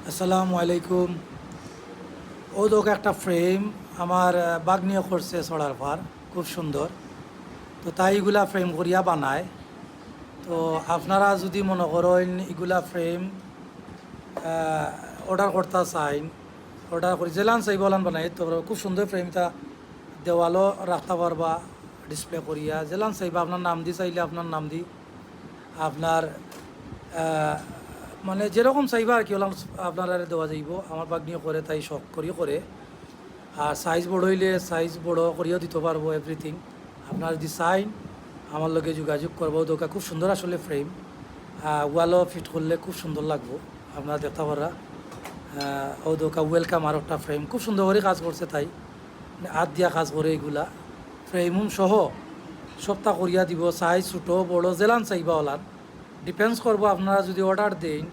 আসসালামু আলাইকুম। ও দোকে একটা ফ্রেম আমার বাগনিও করছে ছড়ার পার, খুব সুন্দর। তো তাই এগুলা ফ্রেম করিয়া বানায়। তো আপনারা যদি মনে করেন এগুলা ফ্রেম অর্ডার করতে চাইন, অর্ডার করি জেলান চাই বলান বানাই। তো খুব সুন্দর ফ্রেমটা দেওয়ালও রাখতে পারবা, ডিসপ্লে করিয়া জেলান চাইবা আপনার নাম দি, চাইলে আপনার নাম দি আপনার মানে যেরকম চাইবা আর কি ওলাম আপনার দেওয়া যাইব। আমার বাগনিও করে, তাই শখ করিও করে। আর সাইজ বড় হইলে সাইজ বড় করিও দিতে পারবো, এভরিথিং। আপনার যদি চাইন আমার লগে যোগাযোগ করবো। দোকা খুব সুন্দর আসলে ফ্রেম, ওয়ালও ফিট করলে খুব সুন্দর লাগবো, আপনারা দেখতে পারা। ও দোকা ওয়েলকাম আর একটা ফ্রেম খুব সুন্দর করে কাজ করছে, তাই হাত দিয়া কাজ করে এগুলা ফ্রেমুম সহ সপ্তাহ করিয়া দিব। সাইজ ছোটো বড় জেলান চাইবা ওলান ডিপেন্ডস করবো আপনারা যদি অর্ডার দেন।